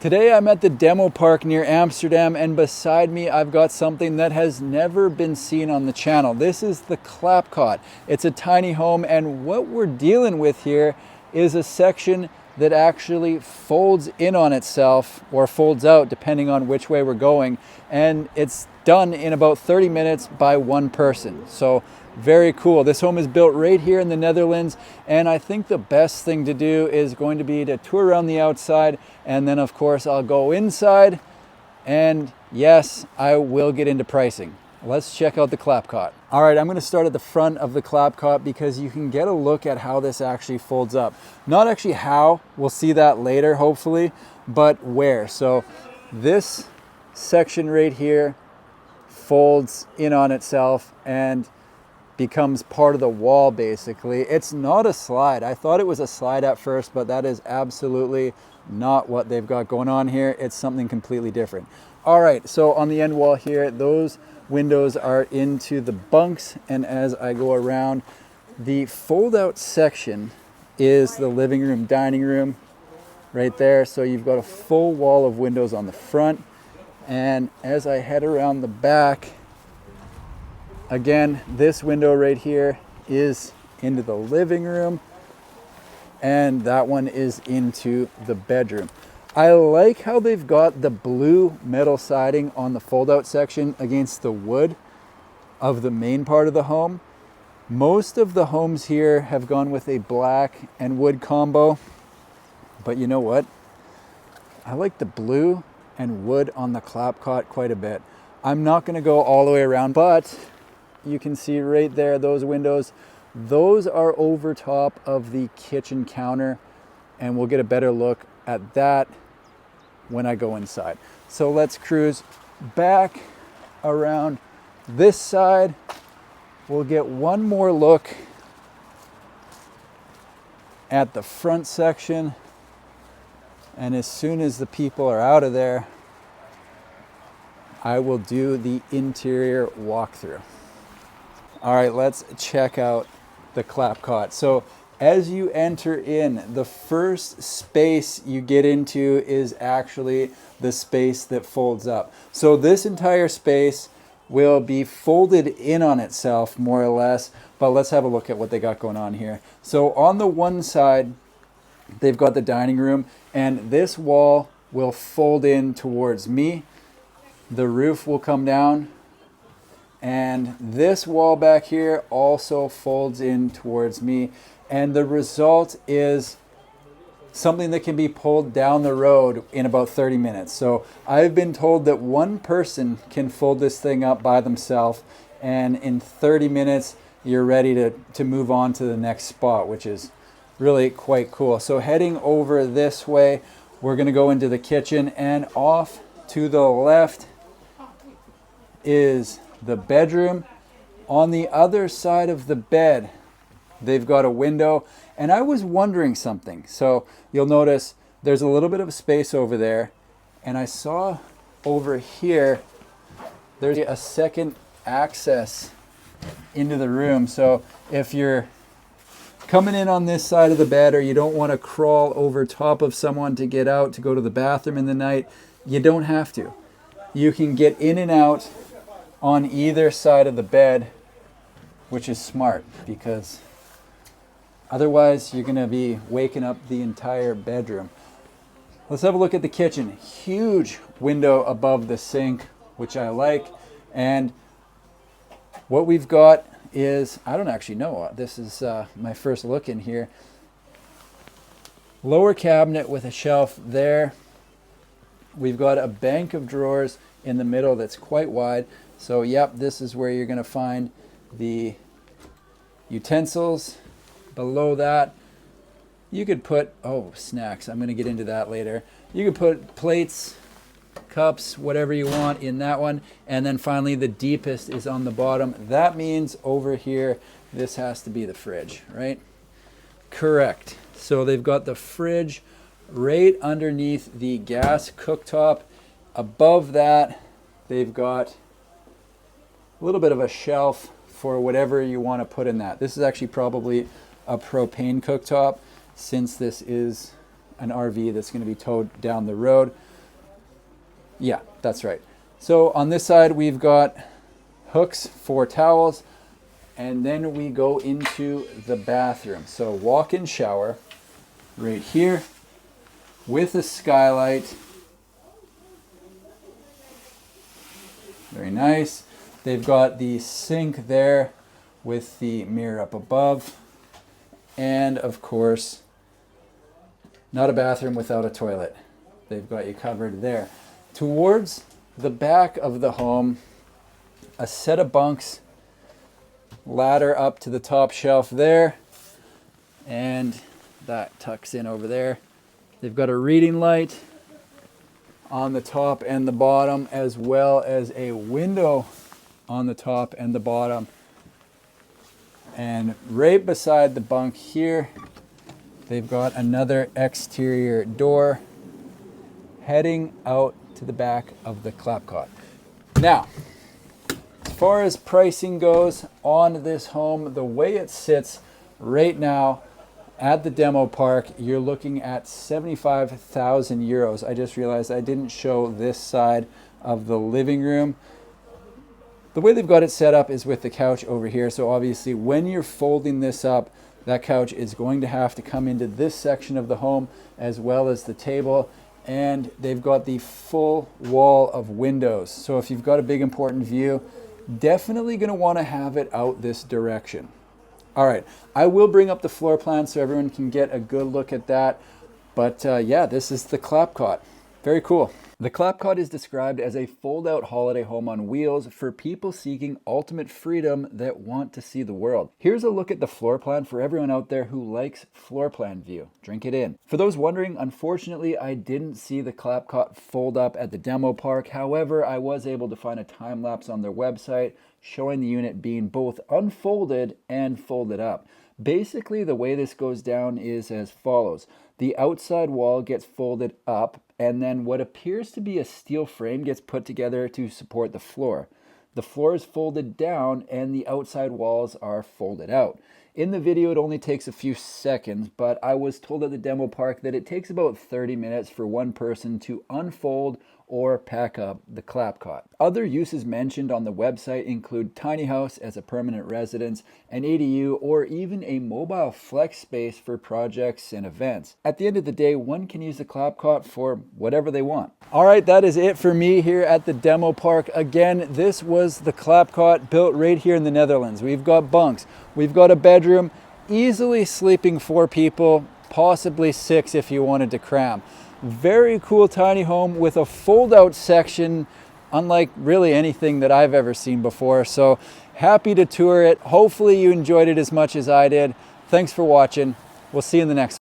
Today I'm at the demo park near Amsterdam, and beside me I've got something that has never been seen on the channel. This is the Klapkot. It's a tiny home, and what we're dealing with here is a section that actually folds in on itself or folds out depending on which way we're going, and it's done in about 30 minutes by one person. So very cool. This home is built right here in the Netherlands, and I think the best thing to do is going to be to tour around the outside, and then of course I'll go inside, and yes, I will get into pricing. Let's check out the Klapkot. All right, I'm going to start at the front of the Klapkot because you can get a look at how this actually folds up. Not actually how, we'll see that later hopefully, but where. So this section right here folds in on itself and becomes part of the wall basically. It's not a slide. I thought it was a slide at first, but that is absolutely not what they've got going on here. It's something completely different. All right, so on the end wall here, those windows are into the bunks, and as I go around, the fold out section is the living room, dining room right there. So you've got a full wall of windows on the front, and as I head around the back, again, this window right here is into the living room, and that one is into the bedroom. I like how they've got the blue metal siding on the fold-out section against the wood of the main part of the home. Most of the homes here have gone with a black and wood combo, but you know what? I like the blue and wood on the Klapkot quite a bit. I'm not going to go all the way around, but you can see right there, those windows, those are over top of the kitchen counter, and we'll get a better look at that when I go inside. So let's cruise back around this side. We'll get one more look at the front section, and as soon as the people are out of there, I will do the interior walkthrough. All right, let's check out the Klapkot. So as you enter in, the first space you get into is actually the space that folds up. So this entire space will be folded in on itself more or less, but let's have a look at what they got going on here. So on the one side, they've got the dining room, and this wall will fold in towards me. The roof will come down, and this wall back here also folds in towards me. And the result is something that can be pulled down the road in about 30 minutes. So I've been told that one person can fold this thing up by themselves, and in 30 minutes, you're ready to move on to the next spot, which is really quite cool. So heading over this way, we're gonna go into the kitchen, and off to the left is the bedroom. On the other side of the bed, they've got a window, and I was wondering something. So you'll notice there's a little bit of space over there, and I saw over here there's a second access into the room. So if you're coming in on this side of the bed, or you don't want to crawl over top of someone to get out to go to the bathroom in the night, you don't have to. You can get in and out on either side of the bed, which is smart because otherwise you're going to be waking up the entire bedroom. Let's have a look at the kitchen. Huge window above the sink, which I like. And what we've got is, I don't actually know, this is my first look in here. Lower cabinet with a shelf there. We've got a bank of drawers in the middle that's quite wide. So yep, this is where you're going to find the utensils. Below that, you could put, snacks. I'm going to get into that later. You could put plates, cups, whatever you want in that one. And then finally, the deepest is on the bottom. That means over here, this has to be the fridge, right? Correct. So they've got the fridge right underneath the gas cooktop. Above that, they've got a little bit of a shelf for whatever you want to put in that. This is actually probably a propane cooktop, since this is an RV that's going to be towed down the road. Yeah, that's right. So on this side, we've got hooks for towels, and then we go into the bathroom. So walk-in shower right here with a skylight. Very nice. They've got the sink there with the mirror up above. And of course, not a bathroom without a toilet. They've got you covered there. Towards the back of the home, a set of bunks, ladder up to the top shelf there, and that tucks in over there. They've got a reading light on the top and the bottom, as well as a window on the top and the bottom. And right beside the bunk here, they've got another exterior door heading out to the back of the Klapkot. Now, as far as pricing goes on this home, the way it sits right now at the demo park, you're looking at 75,000 euros. I just realized I didn't show this side of the living room. The way they've got it set up is with the couch over here. So obviously when you're folding this up, that couch is going to have to come into this section of the home, as well as the table. And they've got the full wall of windows. So if you've got a big important view, definitely going to want to have it out this direction. All right, I will bring up the floor plan so everyone can get a good look at that. But yeah, this is the Klapkot. Very cool. The Klapkot is described as a fold-out holiday home on wheels for people seeking ultimate freedom that want to see the world. Here's a look at the floor plan for everyone out there who likes floor plan view. Drink it in. For those wondering, unfortunately, I didn't see the Klapkot fold up at the demo park. However, I was able to find a time lapse on their website showing the unit being both unfolded and folded up. Basically, the way this goes down is as follows. The outside wall gets folded up, and then what appears to be a steel frame gets put together to support the floor. The floor is folded down and the outside walls are folded out. In the video, it only takes a few seconds, but I was told at the demo park that it takes about 30 minutes for one person to unfold or pack up the Klapkot. Other uses mentioned on the website include tiny house as a permanent residence, an ADU, or even a mobile flex space for projects and events. At the end of the day, one can use the Klapkot for whatever they want. All right, that is it for me here at the demo park. Again, this was the Klapkot built right here in the Netherlands. We've got bunks, we've got a bedroom, easily sleeping 4 people, possibly 6 if you wanted to cram. Very cool tiny home with a fold-out section, unlike really anything that I've ever seen before. So happy to tour it. Hopefully you enjoyed it as much as I did. Thanks for watching. We'll see you in the next one.